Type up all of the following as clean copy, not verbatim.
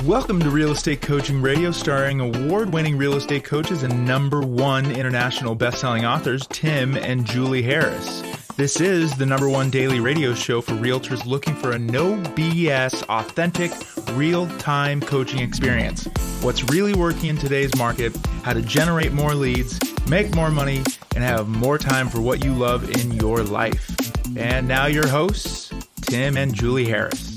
Welcome to Real Estate Coaching Radio, starring award-winning real estate coaches and #1 international best-selling authors, Tim and Julie Harris. This is the #1 daily radio show for realtors looking for a no BS, authentic, real-time coaching experience. What's really working in today's market, how to generate more leads, make more money, and have more time for what you love in your life. And now your hosts, Tim and Julie Harris.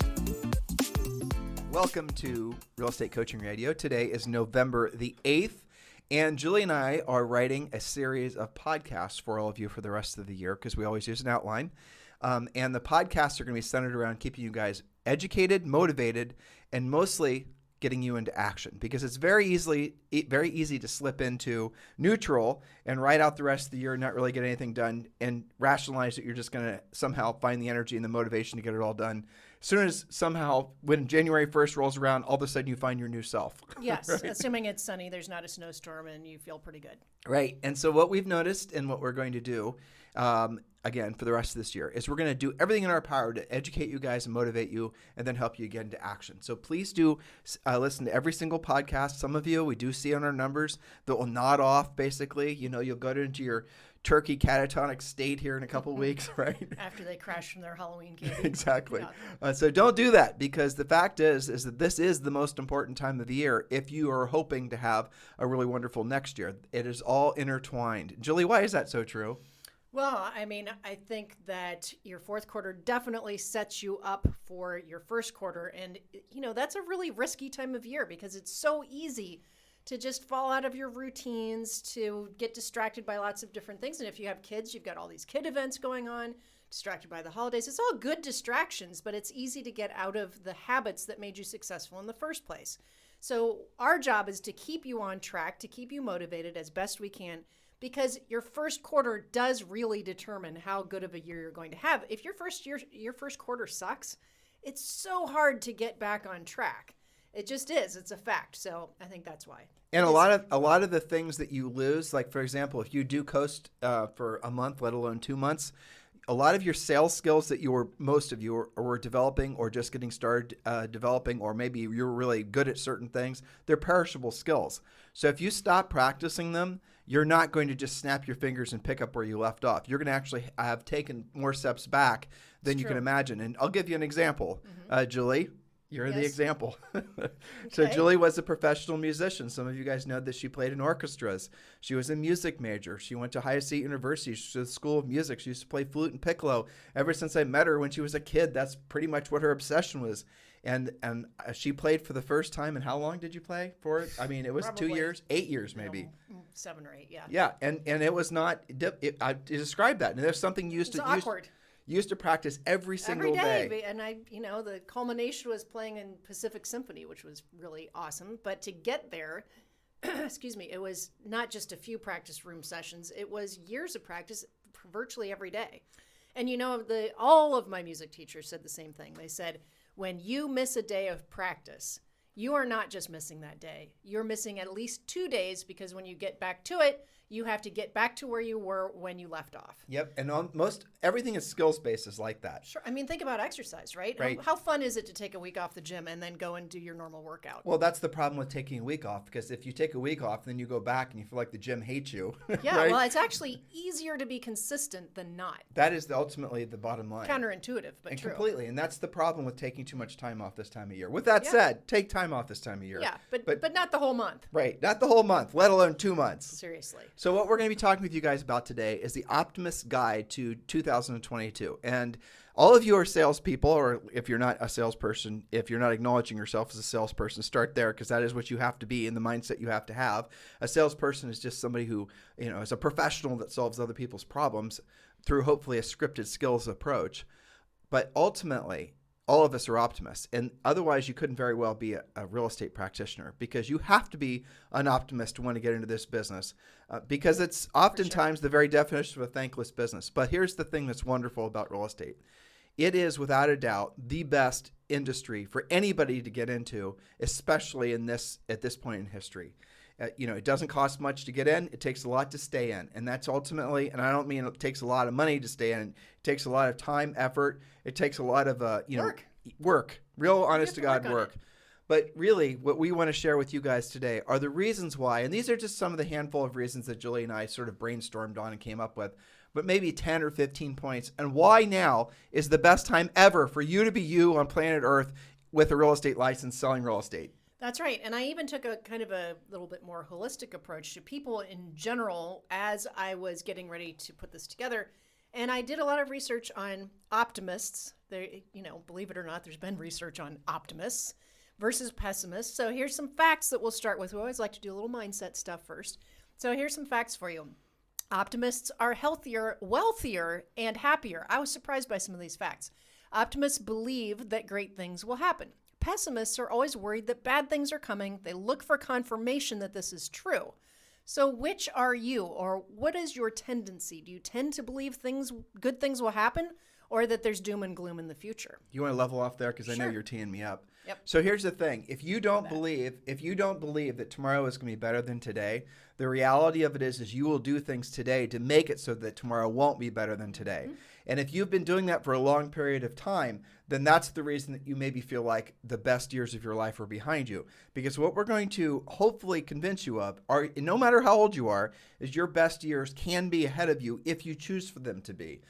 Welcome to Real Estate Coaching Radio. Today is November the 8th, and Julie and I are writing a series of podcasts for all of you for the rest of the year because we always use an outline. And the podcasts are going to be centered around keeping you guys educated, motivated, and mostly getting you into action, because it's very easy to slip into neutral and write out the rest of the year and not really get anything done and rationalize that you're just going to somehow find the energy and the motivation to get it all done. As soon as somehow when January 1st rolls around, all of a sudden you find your new self. Yes, right? Assuming it's sunny, there's not a snowstorm, and you feel pretty good. Right. And so what we've noticed and what we're going to do, again, for the rest of this year, is we're going to do everything in our power to educate you guys and motivate you and then help you get into action. So please do listen to every single podcast. Some of you, we do see on our numbers that will nod off, basically. You know, you'll go into your turkey catatonic state here in a couple of weeks, right? After they crash from their Halloween candy. Exactly. Yeah. So don't do that, because the fact is that this is the most important time of the year if you are hoping to have a really wonderful next year. It is all intertwined. Julie, why is that so true? Well, I mean, I think that your fourth quarter definitely sets you up for your first quarter. And, you know, that's a really risky time of year because it's so easy to just fall out of your routines, to get distracted by lots of different things. And if you have kids, you've got all these kid events going on, distracted by the holidays. It's all good distractions, but it's easy to get out of the habits that made you successful in the first place. So our job is to keep you on track, to keep you motivated as best we can, because your first quarter does really determine how good of a year you're going to have. If your first quarter sucks, it's so hard to get back on track. It just is. It's a fact. So I think that's why. And a lot of the things that you lose, like for example, if you do coast for a month, let alone 2 months, a lot of your sales skills that most of you were developing or just getting started developing, or maybe you're really good at certain things, they're perishable skills. So if you stop practicing them, you're not going to just snap your fingers and pick up where you left off. You're going to actually have taken more steps back than you can imagine. And I'll give you an example. Julie, you're the example. So Julie was a professional musician. Some of you guys know that she played in orchestras. She was a music major. She went to Ohio State University. She was the School of Music. She used to play flute and piccolo. Ever since I met her when she was a kid, that's pretty much what her obsession was. And she played for the first time. And how long did you play for it? I mean, it was Probably, 2 years, 8 years maybe. 7 or 8, yeah. Yeah, and it was not. I described that, and there's something you used to awkward. Used to practice every single day. And the culmination was playing in Pacific Symphony, which was really awesome. But to get there, excuse me, it was not just a few practice room sessions. It was years of practice virtually every day. And all of my music teachers said the same thing. They said, when you miss a day of practice, you are not just missing that day. You're missing at least 2 days, because when you get back to it, you have to get back to where you were when you left off. Yep, and most everything is skills-based is like that. Sure. I mean, think about exercise, right? Right. How fun is it to take a week off the gym and then go and do your normal workout? Well, that's the problem with taking a week off, because if you take a week off, then you go back and you feel like the gym hates you. Yeah, right? Well, it's actually easier to be consistent than not. That is ultimately the bottom line. Counterintuitive, but and true. Completely, and that's the problem with taking too much time off this time of year. With that said, take time off this time of year. Yeah, but not the whole month. Right, not the whole month, let alone 2 months. Seriously. So what we're going to be talking with you guys about today is the Optimist's Guide to 2022. And all of you are salespeople, or if you're not a salesperson, if you're not acknowledging yourself as a salesperson, start there, because that is what you have to be in the mindset you have to have. A salesperson is just somebody who, is a professional that solves other people's problems through hopefully a scripted skills approach. But ultimately, all of us are optimists, and otherwise you couldn't very well be a real estate practitioner, because you have to be an optimist to want to get into this business, because it's oftentimes the very definition of a thankless business. But here's the thing that's wonderful about real estate. It is without a doubt the best industry for anybody to get into, especially at this point in history. It doesn't cost much to get in. It takes a lot to stay in. And that's ultimately, and I don't mean it takes a lot of money to stay in. It takes a lot of time, effort. It takes a lot of, work, real honest to God work. But really, what we want to share with you guys today are the reasons why, and these are just some of the handful of reasons that Julie and I sort of brainstormed on and came up with, but maybe 10 or 15 points, and why now is the best time ever for you to be you on planet Earth with a real estate license selling real estate. That's right. And I even took a kind of a little bit more holistic approach to people in general as I was getting ready to put this together. And I did a lot of research on optimists. There, believe it or not, there's been research on optimists versus pessimists. So here's some facts that we'll start with. We always like to do a little mindset stuff first. So here's some facts for you. Optimists are healthier, wealthier, and happier. I was surprised by some of these facts. Optimists believe that great things will happen. Pessimists are always worried that bad things are coming. They look for confirmation that this is true. So which are you, or what is your tendency? Do you tend to believe good things will happen, or that there's doom and gloom in the future? You want to level off there because I know Sure. you're teeing me up. Yep. So here's the thing: if you don't believe that tomorrow is going to be better than today, the reality of it is you will do things today to make it so that tomorrow won't be better than today. Mm-hmm. And if you've been doing that for a long period of time, then that's the reason that you maybe feel like the best years of your life are behind you. Because what we're going to hopefully convince you of are, no matter how old you are, is your best years can be ahead of you if you choose for them to be.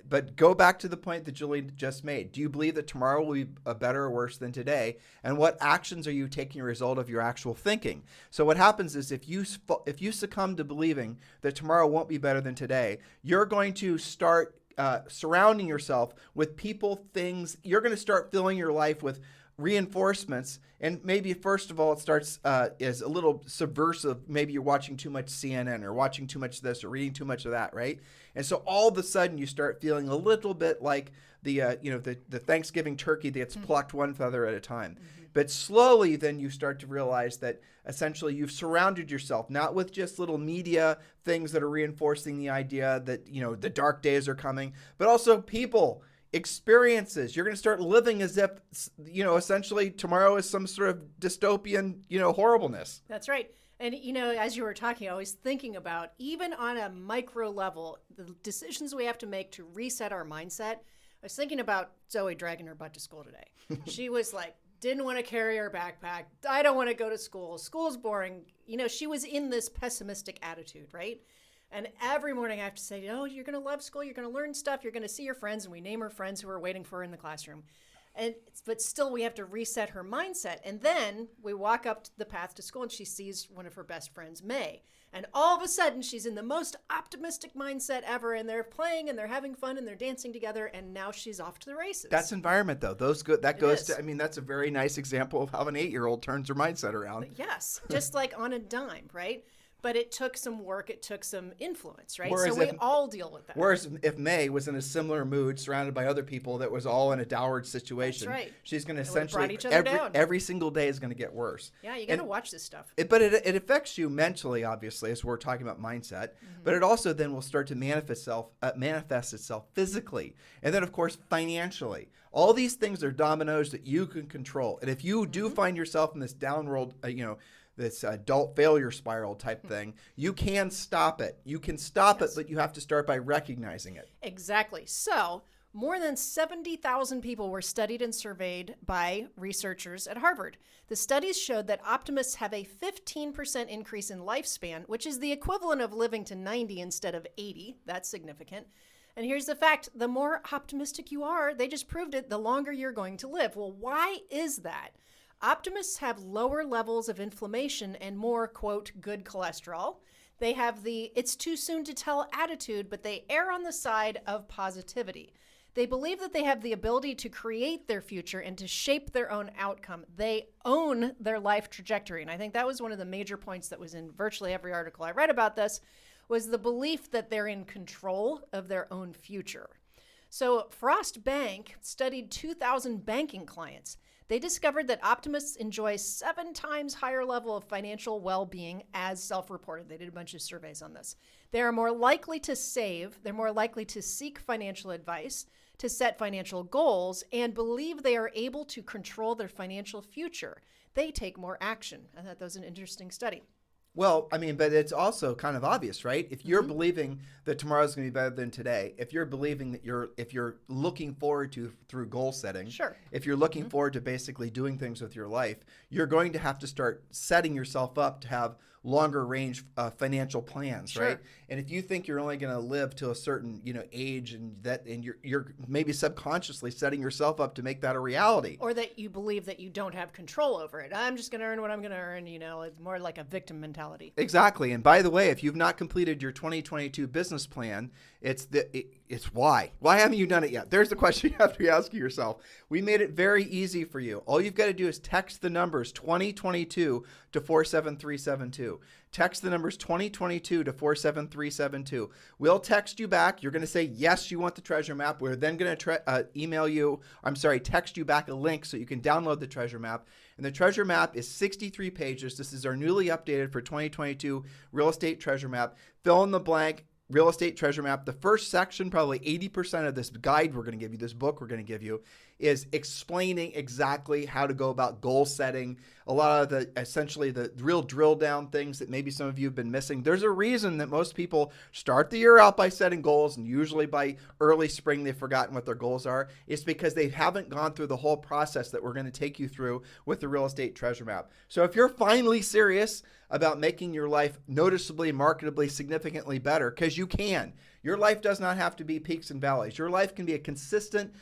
But go back to the point that Julie just made. Do you believe that tomorrow will be better or worse than today? And what actions are you taking a result of your actual thinking? So what happens is if you succumb to believing that tomorrow won't be better than today, you're going to start surrounding yourself with people, things. You're going to start filling your life with reinforcements. And maybe first of all, it starts as a little subversive. Maybe you're watching too much CNN or watching too much this or reading too much of that, right? And so all of a sudden you start feeling a little bit like the Thanksgiving turkey that gets plucked one feather at a time. Mm-hmm. But slowly then you start to realize that essentially you've surrounded yourself not with just little media things that are reinforcing the idea that, the dark days are coming, but also people, experiences. You're going to start living as if, essentially tomorrow is some sort of dystopian, horribleness. That's right. And, as you were talking, I was thinking about, even on a micro level, the decisions we have to make to reset our mindset. I was thinking about Zoe dragging her butt to school today. She was like, didn't want to carry her backpack. I don't want to go to school. School's boring. She was in this pessimistic attitude, right? And every morning I have to say, you're going to love school. You're going to learn stuff. You're going to see your friends. And we name her friends who are waiting for her in the classroom. But still, we have to reset her mindset. And then we walk up the path to school and she sees one of her best friends, May. And all of a sudden, she's in the most optimistic mindset ever. And they're playing and they're having fun and they're dancing together. And now she's off to the races. That's environment, though. That's a very nice example of how an 8-year-old turns her mindset around. Yes, just like on a dime, right? But it took some work. It took some influence, right? Whereas so we all deal with that. Whereas if May was in a similar mood, surrounded by other people that was all in a downward situation, that's right. She's going to essentially every single day is going to get worse. Yeah, you got to watch this stuff. But it affects you mentally, obviously, as we're talking about mindset. Mm-hmm. But it also then will start to manifest itself physically, and then of course financially. All these things are dominoes that you can control. And if you do find yourself in this downward, this adult failure spiral type thing, you can stop it. You can stop it, but you have to start by recognizing it. Exactly. So more than 70,000 people were studied and surveyed by researchers at Harvard. The studies showed that optimists have a 15% increase in lifespan, which is the equivalent of living to 90 instead of 80. That's significant. And here's the fact: the more optimistic you are, they just proved it, the longer you're going to live. Well, why is that? Optimists have lower levels of inflammation and more, quote, good cholesterol. They have the it's too soon to tell attitude, but they err on the side of positivity. They believe that they have the ability to create their future and to shape their own outcome. They own their life trajectory. And I think that was one of the major points that was in virtually every article I read about this, was the belief that they're in control of their own future. So Frost Bank studied 2,000 banking clients. They discovered that optimists enjoy 7 times higher level of financial well-being as self-reported. They did a bunch of surveys on this. They are more likely to save. They're more likely to seek financial advice, to set financial goals, and believe they are able to control their financial future. They take more action. I thought that was an interesting study. Well, I mean, but it's also kind of obvious, right? If you're believing that tomorrow's going to be better than today, if you're believing that if you're looking forward to through goal setting, Sure. if you're looking forward to basically doing things with your life, you're going to have to start setting yourself up to have longer range financial plans, Sure. right? And if you think you're only going to live to a certain, age, and you're maybe subconsciously setting yourself up to make that a reality. Or that you believe that you don't have control over it. I'm just going to earn what I'm going to earn, it's more like a victim mentality. Exactly. And by the way, if you've not completed your 2022 business plan, it's why. Why haven't you done it yet? There's the question you have to be asking yourself. We made it very easy for you. All you've got to do is text the numbers 2022 to 47372. Text the numbers 2022 to 47372. We'll text you back. You're going to say, yes, you want the treasure map. We're then going to text you back a link so you can download the treasure map. And the treasure map is 63 pages. This is our newly updated for 2022 real estate treasure map. Fill in the blank. Real estate treasure map. The first section, probably 80% of this guide we're going to give you, this book we're going to give you, is explaining exactly how to go about goal setting. A lot of essentially the real drill down things that maybe some of you have been missing. There's a reason that most people start the year out by setting goals, and usually by early spring they've forgotten what their goals are. It's because they haven't gone through the whole process that we're going to take you through with the real estate treasure map. So if you're finally serious about making your life noticeably, marketably, significantly better, because you can. Your life does not have to be peaks and valleys. Your life can be a consistent,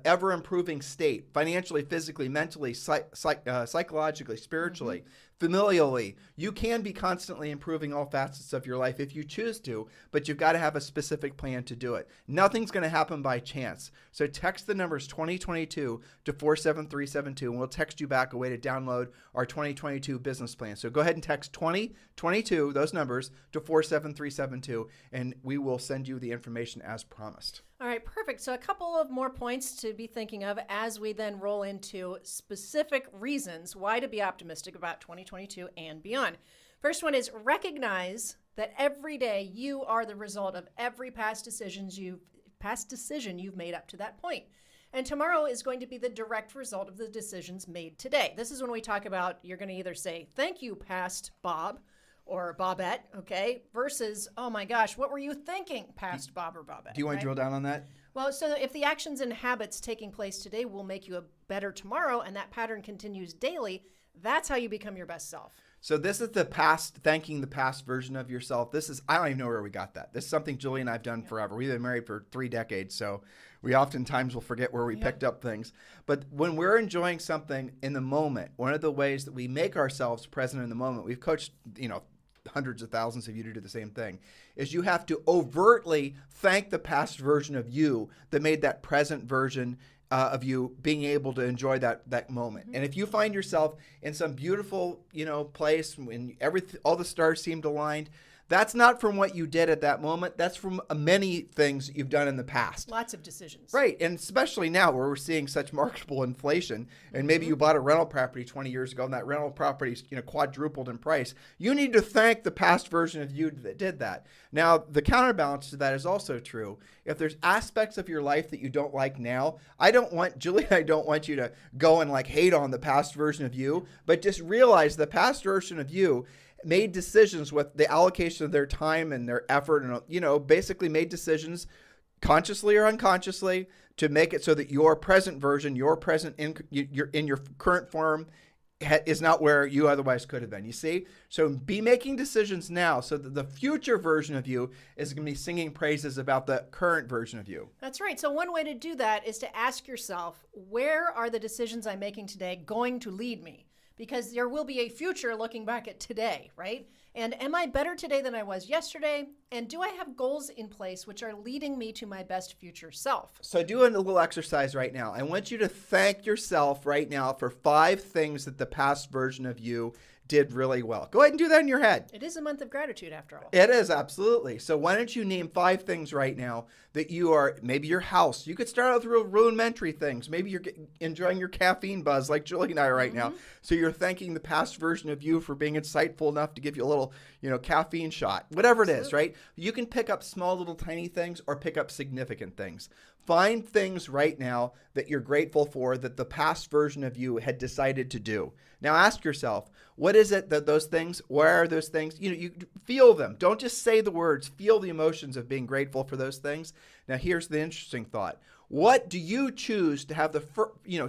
ever-improving state, financially, physically, mentally, psychologically, spiritually, familially. You can be constantly improving all facets of your life if you choose to, but you've got to have a specific plan to do it. Nothing's going to happen by chance. So text the numbers 2022 to 47372, and we'll text you back a way to download our 2022 business plan. So go ahead and text 2022, those numbers, to 47372, and we will send you the information as promised. All right, perfect. So a couple of more points to be thinking of as we then roll into specific reasons why to be optimistic about 2022 and beyond. First one is recognize that every day you are the result of every past decision you've made up to that point. And tomorrow is going to be the direct result of the decisions made today. This is when we talk about you're going to either say, thank you, past Bob, or Bobette, okay, versus, oh my gosh, what were you thinking, past Bob or Bobette? Do you want to drill down on that? Well, so if the actions and habits taking place today will make you a better tomorrow, and that pattern continues daily, that's how you become your best self. So this is the past, thanking the past version of yourself. I don't even know where we got that. This is something Julie and I have done forever. We've been married for 3 decades, so we oftentimes will forget where we picked up things. But when we're enjoying something in the moment, one of the ways that we make ourselves present in the moment, we've coached, hundreds of thousands of you to do the same thing, is you have to overtly thank the past version of you that made that present version of you being able to enjoy that moment. And if you find yourself in some beautiful, place when all the stars seemed aligned, that's not from what you did at that moment. That's from many things that you've done in the past. Lots of decisions. Right. And especially now where we're seeing such marketable inflation, and maybe you bought a rental property 20 years ago and that rental property quadrupled in price. You need to thank the past version of you that did that. Now, the counterbalance to that is also true. If there's aspects of your life that you don't like now, Julie and I don't want you to go and hate on the past version of you, but just realize the past version of you made decisions with the allocation of their time and their effort, and basically made decisions consciously or unconsciously to make it so that your present version, your current form is not where you otherwise could have been. You see? So be making decisions now so that the future version of you is going to be singing praises about the current version of you. That's right. So one way to do that is to ask yourself, where are the decisions I'm making today going to lead me? Because there will be a future looking back at today, right? And am I better today than I was yesterday? And do I have goals in place which are leading me to my best future self? So do a little exercise right now. I want you to thank yourself right now for 5 things that the past version of you did really well. Go ahead and do that in your head. It is a month of gratitude after all. It is, absolutely. So why don't you name 5 things right now that you are, maybe your house. You could start out with real rudimentary things. Maybe you're enjoying your caffeine buzz like Julie and I are right now. So you're thanking the past version of you for being insightful enough to give you a little, caffeine shot. Whatever it is, right? You can pick up small little tiny things or pick up significant things. Find things right now that you're grateful for that the past version of you had decided to do. Now ask yourself, what is it that those things, where are those things? You feel them. Don't just say the words, feel the emotions of being grateful for those things. Now here's the interesting thought. What do you choose to have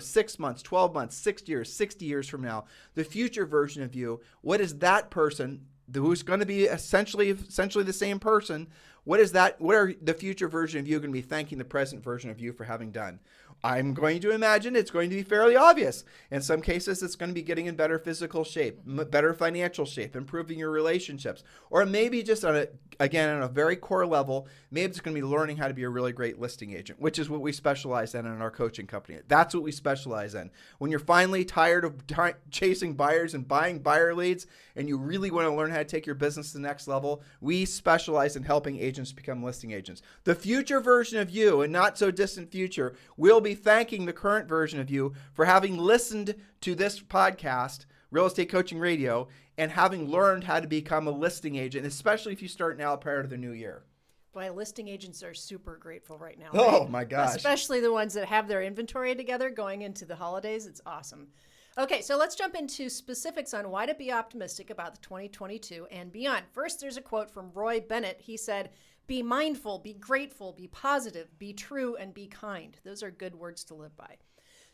6 months, 12 months, 6 years, 60 years from now, the future version of you? What is that person who's going to be essentially the same person? What are the future version of you going to be thanking the present version of you for having done? I'm going to imagine it's going to be fairly obvious. In some cases, it's going to be getting in better physical shape, better financial shape, improving your relationships, or maybe just on a very core level, maybe it's going to be learning how to be a really great listing agent, which is what we specialize in our coaching company. That's what we specialize in. When you're finally tired of chasing buyers and buying buyer leads, and you really want to learn how to take your business to the next level, we specialize in helping agents become listing agents. The future version of you, and not so distant future, will be thanking the current version of you for having listened to this podcast, Real Estate Coaching Radio, and having learned how to become a listing agent, especially if you start now prior to the new year. Boy, listing agents are super grateful right now. Oh, right? my gosh. Especially the ones that have their inventory together going into the holidays. It's awesome. Okay, so let's jump into specifics on why to be optimistic about the 2022 and beyond. First, there's a quote from Roy Bennett. He said, "Be mindful, be grateful, be positive, be true, and be kind." Those are good words to live by.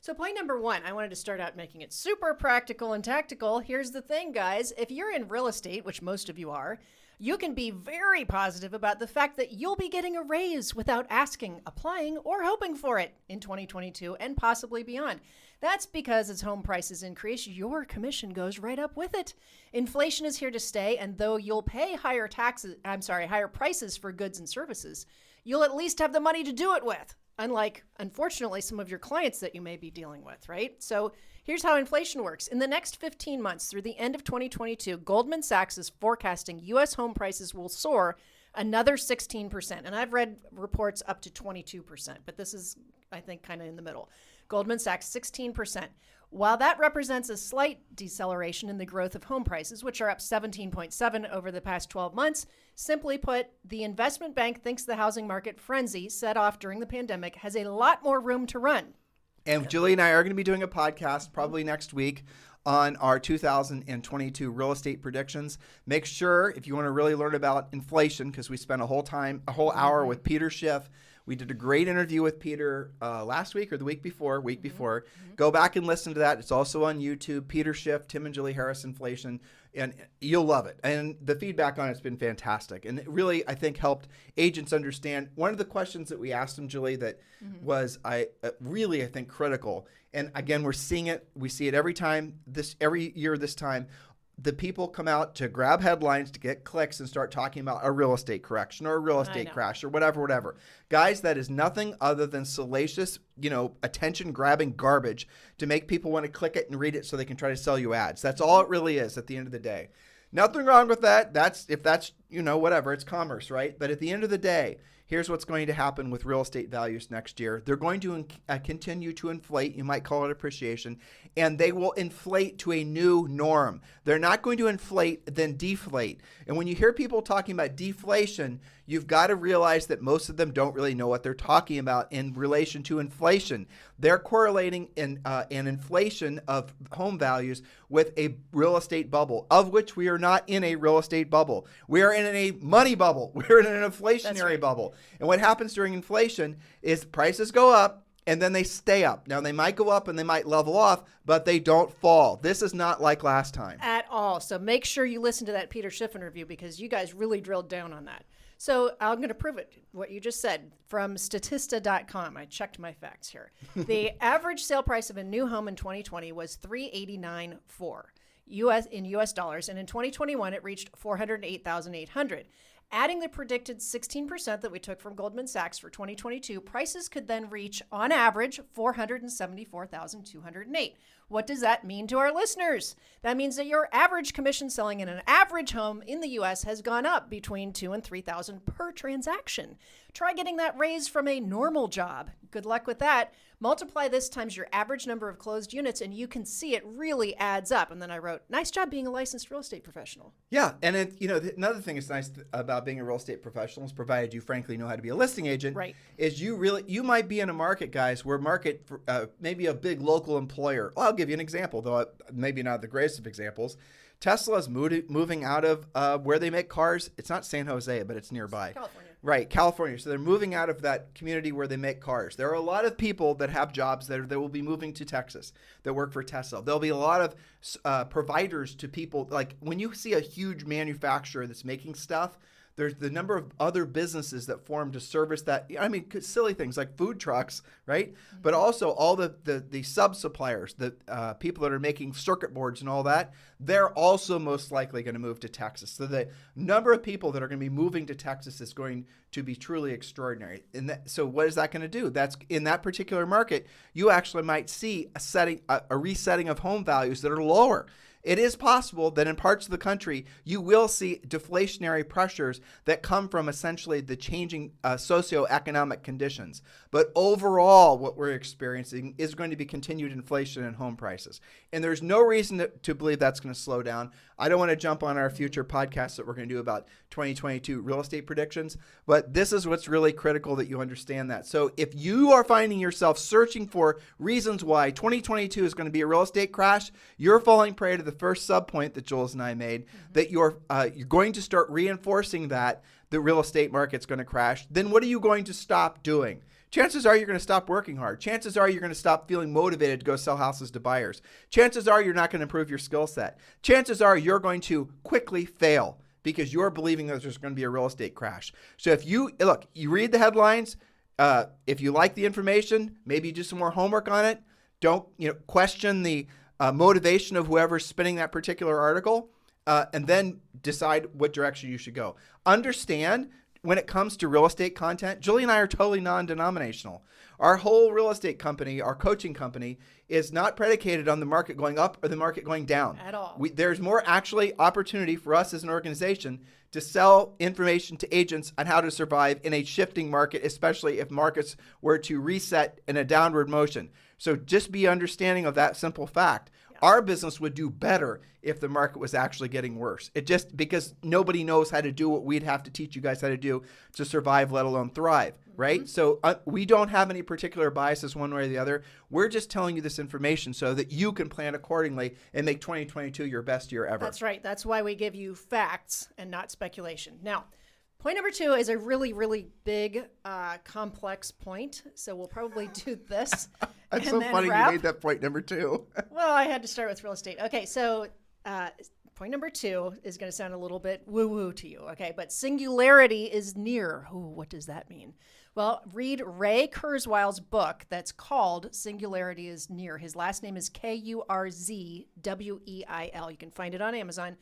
So point number one, I wanted to start out making it super practical and tactical. Here's the thing, guys. If you're in real estate, which most of you are, you can be very positive about the fact that you'll be getting a raise without asking, applying, or hoping for it in 2022 and possibly beyond. That's because as home prices increase, your commission goes right up with it. Inflation is here to stay, and though you'll pay higher prices for goods and services, you'll at least have the money to do it with. Unlike, unfortunately, some of your clients that you may be dealing with, right? So here's how inflation works. In the next 15 months through the end of 2022, Goldman Sachs is forecasting U.S. home prices will soar another 16%. And I've read reports up to 22%, but this is, I think, kind of in the middle. Goldman Sachs, 16%. While that represents a slight deceleration in the growth of home prices, which are up 17.7 over the past 12 months, simply put, the investment bank thinks the housing market frenzy set off during the pandemic has a lot more room to run. And Julie and I are going to be doing a podcast probably next week on our 2022 real estate predictions. Make sure, if you want to really learn about inflation, because we spent a whole hour with Peter Schiff. We did a great interview with Peter last week or the week before. Go back and listen to that. It's also on YouTube. Peter Schiff, Tim and Julie Harris Inflation, and you'll love it. And the feedback on it's been fantastic. And it really, I think, helped agents understand. One of the questions that we asked them, Julie, that was I think critical. And again, we're seeing it. We see it every year this time. The people come out to grab headlines to get clicks and start talking about a real estate correction or a real estate crash or whatever. Guys, that is nothing other than salacious, attention grabbing garbage to make people want to click it and read it so they can try to sell you ads. That's all it really is at the end of the day. Nothing wrong with that. That's whatever. It's commerce, right? But at the end of the day, here's what's going to happen with real estate values next year. They're going to continue to inflate. You might call it appreciation. And they will inflate to a new norm. They're not going to inflate, then deflate. And when you hear people talking about deflation, you've got to realize that most of them don't really know what they're talking about in relation to inflation. They're correlating an inflation of home values with a real estate bubble, of which we are not in a real estate bubble. We are in a money bubble. We're in an inflationary bubble. And what happens during inflation is prices go up and then they stay up. Now, they might go up and they might level off, but they don't fall. This is not like last time. At all. So make sure you listen to that Peter Schiff interview because you guys really drilled down on that. So I'm going to prove it, what you just said, from Statista.com. I checked my facts here. The average sale price of a new home in 2020 was $389,400 in US dollars, and in 2021 it reached $408,800. Adding the predicted 16% that we took from Goldman Sachs for 2022, prices could then reach, on average, $474,208. what does that mean to our listeners? That means that your average commission selling in an average home in the U.S. has gone up between $2,000 and $3,000 per transaction. Try getting that raise from a normal job. Good luck with that. Multiply this times your average number of closed units, and you can see it really adds up. And then I wrote, nice job being a licensed real estate professional. Yeah, and another thing that's nice about being a real estate professional is, provided you frankly know how to be a listing agent, right, is you might be in a market, guys, where maybe a big local employer. Well, I'll give you an example, though maybe not the greatest of examples. Tesla's moving out of where they make cars. It's not San Jose, but it's nearby. California. Right, California. So they're moving out of that community where they make cars. There are a lot of people that have jobs that will be moving to Texas that work for Tesla. There'll be a lot of providers to people. Like when you see a huge manufacturer that's making stuff, there's the number of other businesses that form to service that. I mean, silly things like food trucks, right? Mm-hmm. But also all the sub-suppliers, the people that are making circuit boards and all that, they're also most likely going to move to Texas. So the number of people that are going to be moving to Texas is going to be truly extraordinary. So what is that going to do? That's in that particular market, you actually might see a resetting of home values that are lower. It is possible that in parts of the country, you will see deflationary pressures that come from essentially the changing socioeconomic conditions. But overall, what we're experiencing is going to be continued inflation in home prices. And there's no reason to believe that's going to slow down. I don't want to jump on our future podcasts that we're going to do about 2022 real estate predictions, but this is what's really critical that you understand that. So if you are finding yourself searching for reasons why 2022 is going to be a real estate crash, you're falling prey to the first sub point that Jules and I made, that you're going to start reinforcing that the real estate market's going to crash. Then what are you going to stop doing? Chances are you're going to stop working hard. Chances are you're going to stop feeling motivated to go sell houses to buyers. Chances are you're not going to improve your skill set. Chances are you're going to quickly fail because you're believing that there's going to be a real estate crash. So if you read the headlines, if you like the information, maybe do some more homework on it. Don't question the motivation of whoever's spinning that particular article, and then decide what direction you should go. Understand, when it comes to real estate content, Julie and I are totally non-denominational. Our whole real estate company, our coaching company, is not predicated on the market going up or the market going down. At all. There's more actually opportunity for us as an organization to sell information to agents on how to survive in a shifting market, especially if markets were to reset in a downward motion. So just be understanding of that simple fact. Our business would do better if the market was actually getting worse. It just because nobody knows how to do what we'd have to teach you guys how to do to survive, let alone thrive, right? Mm-hmm. So we don't have any particular biases one way or the other. We're just telling you this information so that you can plan accordingly and make 2022 your best year ever. That's right. That's why we give you facts and not speculation. Now, point number 2 is a really, really big, complex point. So we'll probably do this. That's so funny you made that point number 2. Well, I had to start with real estate. Okay, so point number 2 is going to sound a little bit woo-woo to you. Okay, but singularity is near. Ooh, what does that mean? Well, read Ray Kurzweil's book that's called Singularity is Near. His last name is Kurzweil. You can find it on Amazon.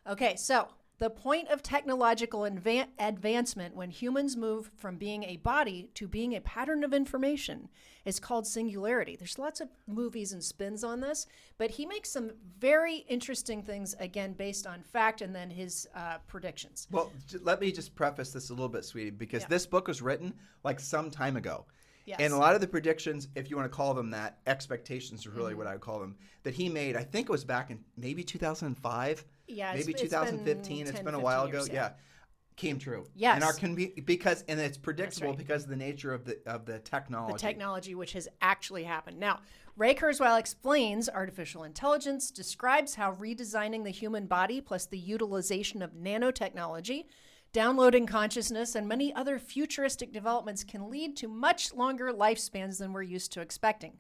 Okay, so the point of technological advancement when humans move from being a body to being a pattern of information is called singularity. There's lots of movies and spins on this, but he makes some very interesting things, again, based on fact and then his predictions. Well, let me just preface this a little bit, sweetie, because this book was written like some time ago. Yes. And a lot of the predictions, if you want to call them that, expectations are really what I would call them, that he made, I think it was back in maybe 2005, maybe 2015. It's been a while ago. Yeah. Came true. Yes. And it's predictable because of the nature of the technology. The technology which has actually happened. Now, Ray Kurzweil explains artificial intelligence, describes how redesigning the human body plus the utilization of nanotechnology, downloading consciousness, and many other futuristic developments can lead to much longer lifespans than we're used to expecting.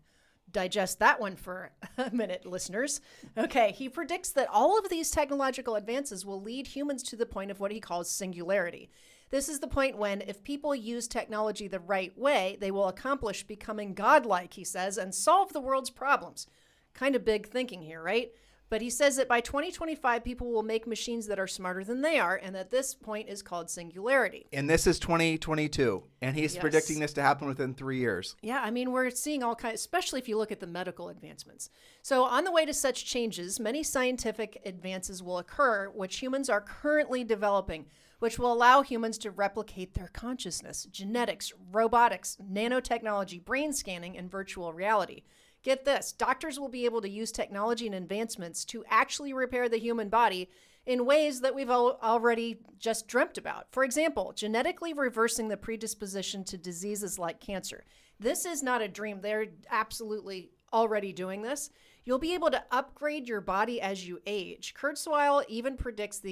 Digest that one for a minute, listeners. Okay, he predicts that all of these technological advances will lead humans to the point of what he calls singularity. This is the point when, if people use technology the right way, they will accomplish becoming godlike, he says, and solve the world's problems. Kind of big thinking here, right? But he says that by 2025, people will make machines that are smarter than they are, and that this point is called singularity. And this is 2022, and he's Yes. predicting this to happen within 3 years. Yeah, I mean, we're seeing all kinds, especially if you look at the medical advancements. So on the way to such changes, many scientific advances will occur, which humans are currently developing, which will allow humans to replicate their consciousness, genetics, robotics, nanotechnology, brain scanning, and virtual reality. Get this, doctors will be able to use technology and advancements to actually repair the human body in ways that we've already just dreamt about. For example, genetically reversing the predisposition to diseases like cancer. This is not a dream. They're absolutely already doing this. You'll be able to upgrade your body as you age. Kurzweil even predicts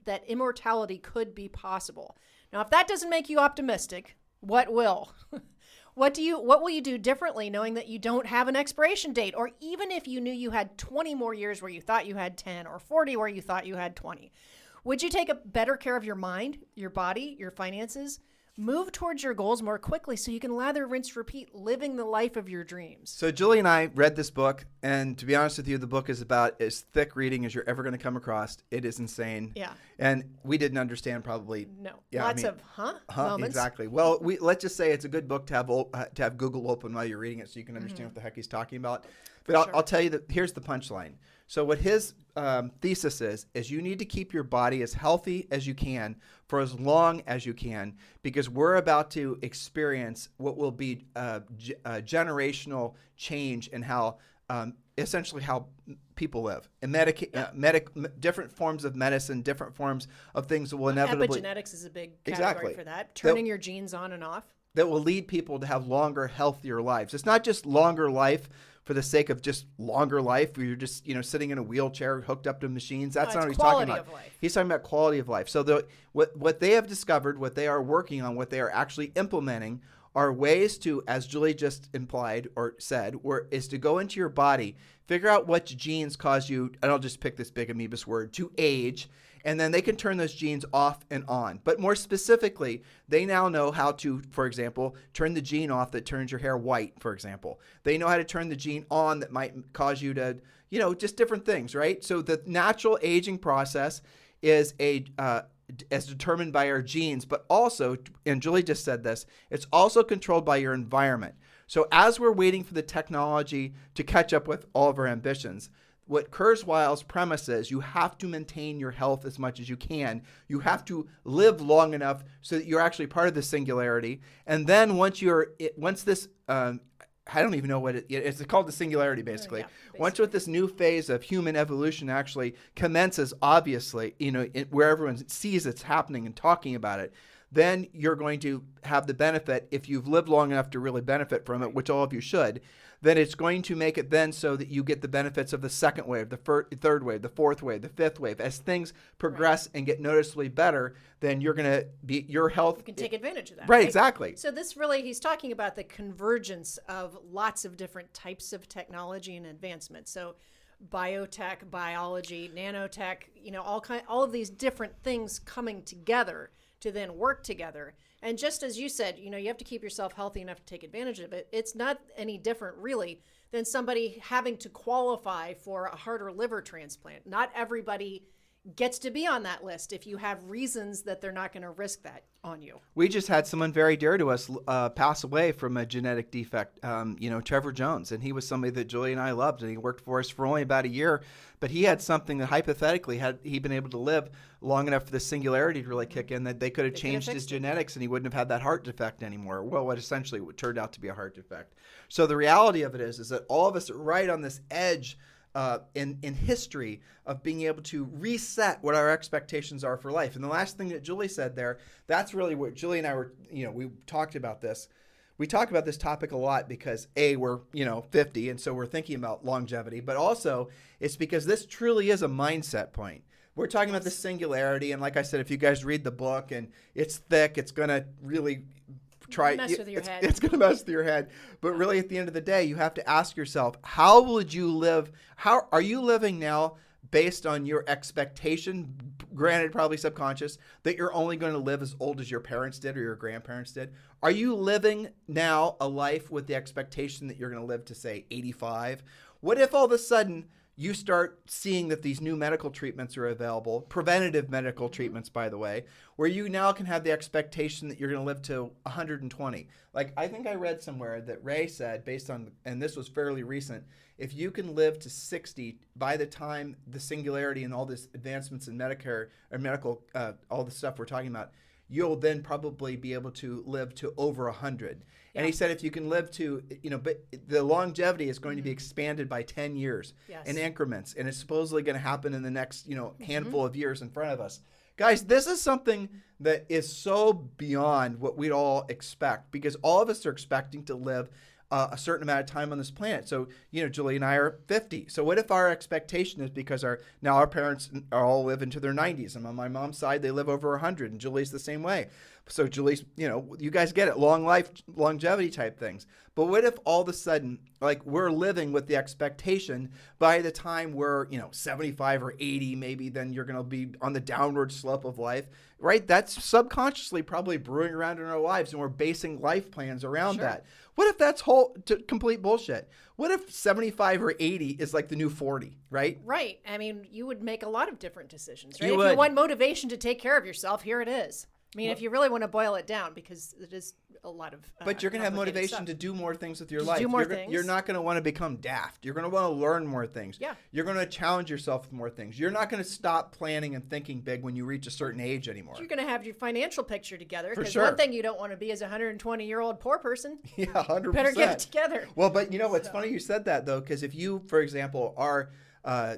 that immortality could be possible. Now, if that doesn't make you optimistic, what will? What will you do differently knowing that you don't have an expiration date? Or even if you knew you had 20 more years where you thought you had 10 or 40 where you thought you had 20? Would you take a better care of your mind, your body, your finances? Move towards your goals more quickly so you can lather, rinse, repeat, living the life of your dreams. So Julie and I read this book, and to be honest with you, the book is about as thick reading as you're ever going to come across. It is insane. Yeah. And we didn't understand probably. No. Yeah, Lots of moments. Exactly. Well, let's just say it's a good book to have Google open while you're reading it so you can understand what the heck he's talking about. But I'll tell you that here's the punchline. So what his thesis is you need to keep your body as healthy as you can for as long as you can, because we're about to experience what will be a generational change in how essentially how people live. And different forms of medicine, different forms of things that will inevitably... Epigenetics is a big category for that. Turning your genes on and off. That will lead people to have longer, healthier lives. It's not just longer life for the sake of just longer life where you're just, sitting in a wheelchair hooked up to machines. That's not what he's talking about. Quality of life. He's talking about quality of life. So what they have discovered, what they are working on, what they are actually implementing are ways to, as Julie just implied or said, is to go into your body, figure out what genes cause you, and I'll just pick this big amoebus word, to age, and then they can turn those genes off and on. But more specifically, they now know how to, for example, turn the gene off that turns your hair white, for example. They know how to turn the gene on that might cause you to, just different things, right? So the natural aging process is as determined by our genes, but also, and Julie just said this, it's also controlled by your environment. So as we're waiting for the technology to catch up with all of our ambitions, what Kurzweil's premise is, you have to maintain your health as much as you can. You have to live long enough so that you're actually part of the singularity. And then once this, I don't even know what it's called, the singularity, basically. Once with this new phase of human evolution actually commences, obviously, where everyone sees it's happening and talking about it, then you're going to have the benefit, if you've lived long enough to really benefit from it, which all of you should, then it's going to make it then so that you get the benefits of the second wave, the third wave, the fourth wave, the fifth wave. As things progress and get noticeably better, then you're going to be, your health... You can take advantage of that. Right, exactly. So this really, he's talking about the convergence of lots of different types of technology and advancement. So biotech, biology, nanotech, all of these different things coming together to then work together. And just as you said, you have to keep yourself healthy enough to take advantage of it. It's not any different, really, than somebody having to qualify for a heart or liver transplant. Not everybody gets to be on that list if you have reasons that they're not going to risk that on you. We just had someone very dear to us pass away from a genetic defect, Trevor Jones, and he was somebody that Julie and I loved, and he worked for us for only about a year, but he had something that hypothetically, had he been able to live long enough for the singularity to really kick in, that they could have changed his genetics and he wouldn't have had that heart defect anymore. Well, what essentially turned out to be a heart defect. So the reality of it is that all of us are right on this edge in history of being able to reset what our expectations are for life. And the last thing that Julie said there, that's really what Julie and I were, we talked about this. We talk about this topic a lot because we're, 50, and so we're thinking about longevity, but also it's because this truly is a mindset point. We're talking about the singularity, and like I said, if you guys read the book and it's thick, it's going to really mess with your head. It's going to mess with your head. But really, at the end of the day, you have to ask yourself, how would you live? How are you living now based on your expectation, granted probably subconscious, that you're only going to live as old as your parents did or your grandparents did? Are you living now a life with the expectation that you're going to live to, say, 85? What if all of a sudden you start seeing that these new medical treatments are available, preventative medical treatments, by the way, where you now can have the expectation that you're going to live to 120. Like, I think I read somewhere that Ray said, based on, and this was fairly recent, if you can live to 60 by the time the singularity and all this advancements in Medicare or medical, all the stuff we're talking about, you'll then probably be able to live to over 100. And he said if you can live to, but the longevity is going to be expanded by 10 years in increments. And it's supposedly going to happen in the next, handful of years in front of us. Guys, this is something that is so beyond what we'd all expect, because all of us are expecting to live a certain amount of time on this planet. So, Julie and I are 50. So what if our expectation is because our parents are all live into their 90s, and on my mom's side, they live over 100, and Julie's the same way. So Julie's, you guys get it, long life, longevity type things. But what if all of a sudden, like, we're living with the expectation by the time we're, 75 or 80, maybe then you're going to be on the downward slope of life, right? That's subconsciously probably brewing around in our lives, and we're basing life plans around that. What if that's complete bullshit? What if 75 or 80 is like the new 40, right? Right. I mean, you would make a lot of different decisions, right? You If would. you want motivation to take care of yourself, here it is. I mean, if you really want to boil it down, because it is a lot of but you're going to have complicated motivation stuff. to do more things with your Just life. do more you're things. You're not going to want to become daft. You're going to want to learn more things. Yeah. You're going to challenge yourself with more things. You're not going to stop planning and thinking big when you reach a certain age anymore. You're going to have your financial picture together. For Because sure. one thing you don't want to be is a 120-year-old poor person. Yeah, 100%. Better get it together. Well, but what's funny you said that, though, because if you, for example, are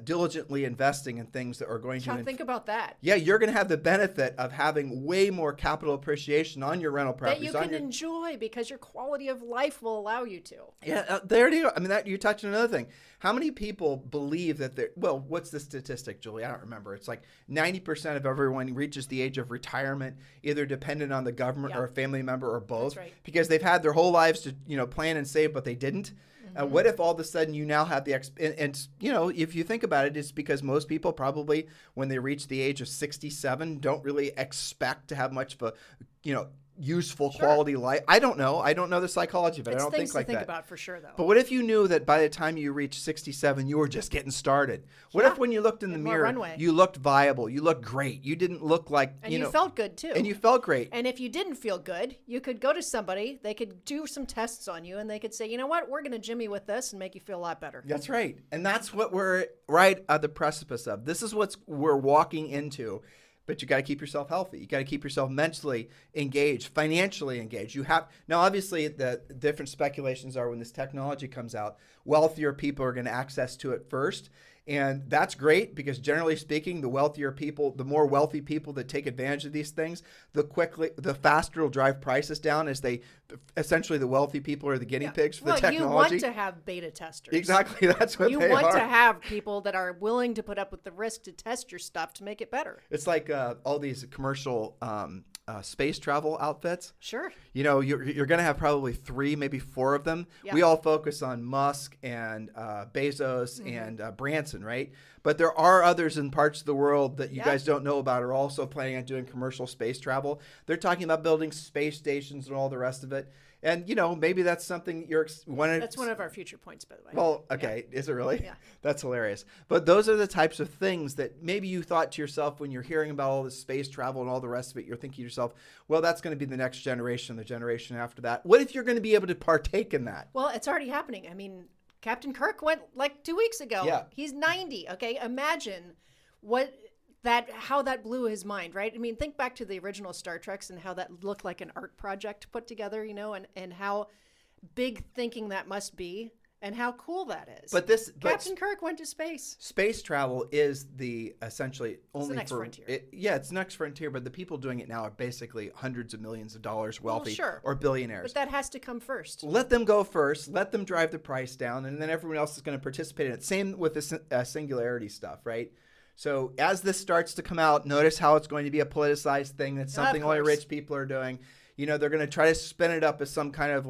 diligently investing in things that are going to Think about that. Yeah, you're going to have the benefit of having way more capital appreciation on your rental properties. That you can enjoy because your quality of life will allow you to. Yeah, there you go. I mean, you touched on another thing. How many people believe that they're, what's the statistic, Julie? I don't remember. It's like 90% of everyone reaches the age of retirement, either dependent on the government or a family member or both. That's right. Because they've had their whole lives to, plan and save, but they didn't. What if all of a sudden you now have the and if you think about it, it's because most people probably when they reach the age of 67 don't really expect to have much of a useful quality life. I don't know the psychology of it. I don't think like that. It's things to think about for sure, though. But what if you knew that by the time you reached 67, you were just getting started? What if when you looked in the mirror, runway. you looked viable, you looked great, you didn't look like, And you felt good, too. And you felt great. And if you didn't feel good, you could go to somebody, they could do some tests on you, and they could say, you know what, we're going to jimmy with this and make you feel a lot better. That's right. And that's what we're right at the precipice of. This is what we're walking into. But you got to keep yourself healthy. You got to keep yourself mentally engaged, financially engaged. Now, obviously, the different speculations are when this technology comes out, wealthier people are going to access to it first. And that's great because generally speaking, the wealthier people, the more wealthy people that take advantage of these things, the faster it'll drive prices down as essentially the wealthy people are the guinea pigs for the technology. You want to have beta testers. Exactly. That's what they are. You want to have people that are willing to put up with the risk to test your stuff to make it better. It's like all these commercial space travel outfits. Sure. You're going to have probably 3, maybe 4 of them. Yeah. We all focus on Musk and Bezos and Branson, right? But there are others in parts of the world that you guys don't know about are also planning on doing commercial space travel. They're talking about building space stations and all the rest of it. And, maybe that's something that's one of our future points, by the way. Well, okay. Yeah. Is it really? Yeah. That's hilarious. But those are the types of things that maybe you thought to yourself when you're hearing about all this space travel and all the rest of it, you're thinking to yourself, well, that's going to be the next generation, the generation after that. What if you're going to be able to partake in that? Well, it's already happening. I mean, Captain Kirk went like 2 weeks ago. Yeah. He's 90. Okay. Imagine how that blew his mind, right? I mean, think back to the original Star Treks and how that looked like an art project put together, and how big thinking that must be and how cool that is. But Captain Kirk went to space. Space travel is essentially only the next frontier. It's the next frontier, but the people doing it now are basically hundreds of millions of dollars wealthy or billionaires. But that has to come first. Let them go first. Let them drive the price down, and then everyone else is going to participate in it. Same with the singularity stuff, right? So as this starts to come out, notice how it's going to be a politicized thing. That's something only rich people are doing. They're going to try to spin it up as some kind of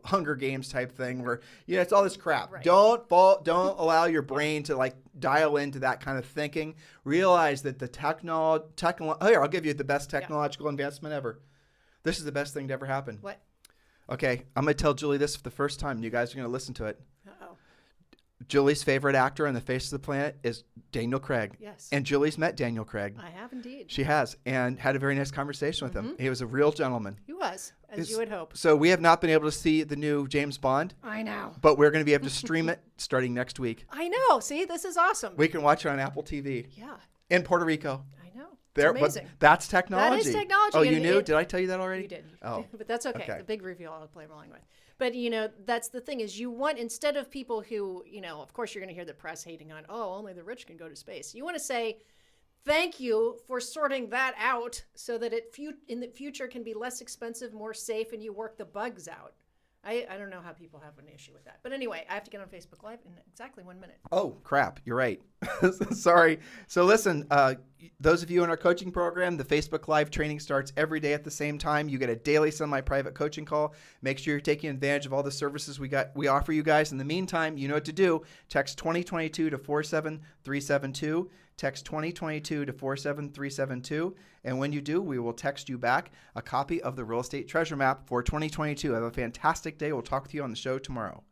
Hunger Games type thing where, it's all this crap. Right. Don't allow your brain to dial into that kind of thinking. Realize that the here, I'll give you the best technological advancement ever. This is the best thing to ever happen. What? Okay, I'm going to tell Julie this for the first time. You guys are going to listen to it. Uh-oh. Julie's favorite actor on the face of the planet is Daniel Craig. Yes. And Julie's met Daniel Craig. I have indeed. She has, and had a very nice conversation with him. He was a real gentleman. He was, as you would hope. So we have not been able to see the new James Bond. I know. But we're going to be able to stream it starting next week. I know. See, this is awesome. We can watch it on Apple TV. Yeah. In Puerto Rico. I know. There, it's amazing. But that's technology. That is technology. Oh, you knew? Did I tell you that already? You did. Oh. But that's okay. The big reveal I'll play along with. But, that's the thing is you want, instead of people who, of course you're going to hear the press hating on, only the rich can go to space. You want to say, thank you for sorting that out so that in the future can be less expensive, more safe, and you work the bugs out. I don't know how people have an issue with that. But anyway, I have to get on Facebook Live in exactly 1 minute. Oh, crap. You're right. Sorry. So listen, those of you in our coaching program, the Facebook Live training starts every day at the same time. You get a daily semi-private coaching call. Make sure you're taking advantage of all the services we offer you guys. In the meantime, you know what to do. Text 2022 to 47372. Text 2022 to 47372. And when you do, we will text you back a copy of the Real Estate Treasure Map for 2022. Have a fantastic day. We'll talk with you on the show tomorrow.